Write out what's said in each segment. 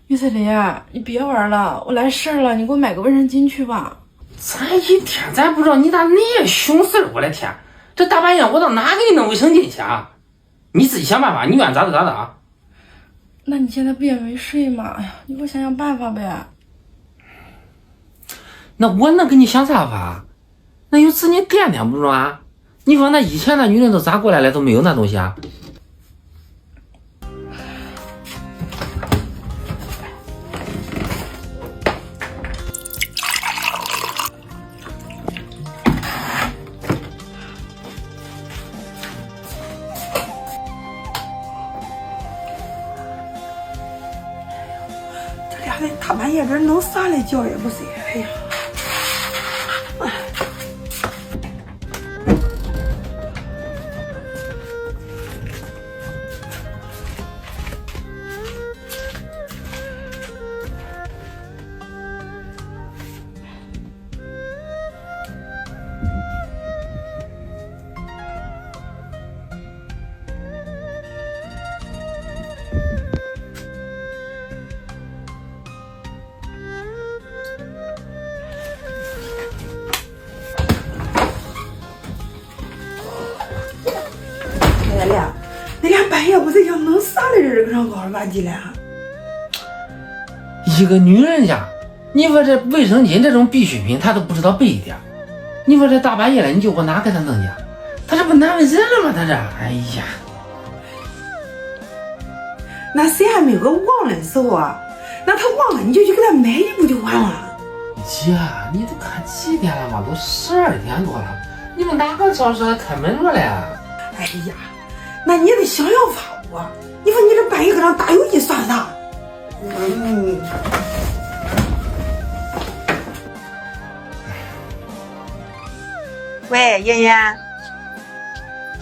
于彩丽，你别玩了，我来事儿了，你给我买个卫生巾去吧。咱一天咱不知道你咋那么凶事儿，我的天！这大半夜我到哪给你弄卫生巾去啊？你自己想办法，你愿咋的咋的啊？那你现在不也没睡吗？哎呀，你给我想想办法呗。那我能给你想啥法？那有指你点点不中啊？你说那以前那女人都咋过来了，都没有那东西啊？这俩人大半夜这弄啥来觉也不睡，哎呀！那俩半夜不是要弄啥来着？这个上搞了吧唧了。一个女人家，你说这卫生巾这种必需品，她都不知道备一点。你说这大半夜了，你就往哪给她弄去？她这不难为人了吗？她这，哎呀，那谁还没有个忘了的时候啊？那他忘了，你就去给他买一不就完了？姐，你都看几点了嘛？都12点多了，你们哪个超市还开门着嘞？哎呀，那你得想想法不？你说你这半夜搁上打游戏算啥？喂，妍妍。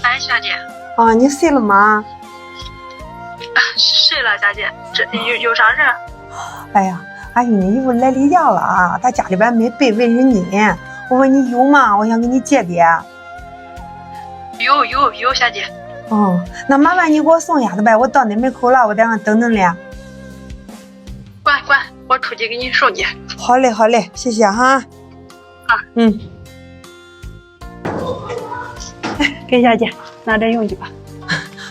哎，小姐。啊，你睡了吗？睡了，小姐。这有啥事？哎呀，俺兄弟媳妇来例假了啊，他家里边没备卫生巾，我说你有吗？我想给你借借。有，小姐。哦，那麻烦你给我送下子呗，我到你门口了，我在上等等嘞。乖，我出去给你送去。好嘞，谢谢哈。啊，给小姐拿着用去吧。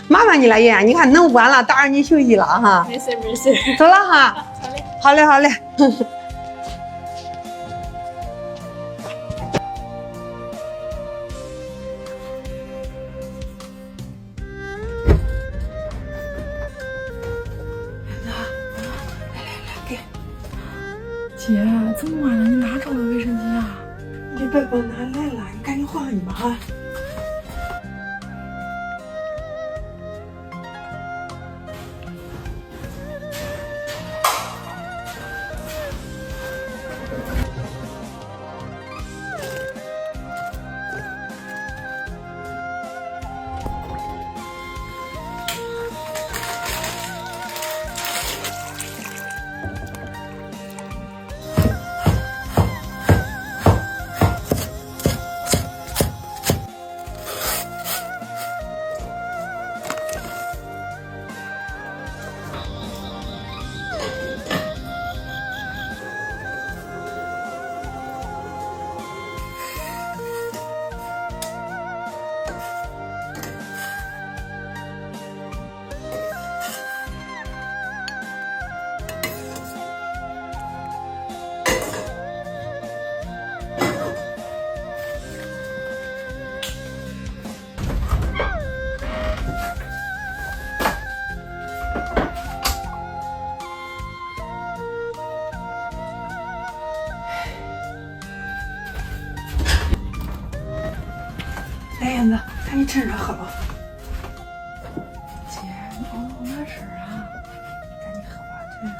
麻烦你了，妍妍，你看能晚了，打扰你休息了哈。没事，走了哈。好嘞。姐，这么晚了，你哪找的卫生巾啊？你别光拿来了，你赶紧换去吧哈。来，燕子，赶紧趁热喝吧。姐，你熬的好难事儿啊。赶紧喝吧，趁热。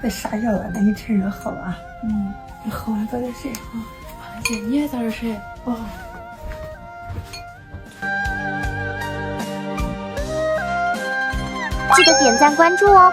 别傻笑了，赶紧趁热喝吧。你喝完早点睡啊。姐，你也早点睡。哦。记得点赞关注哦。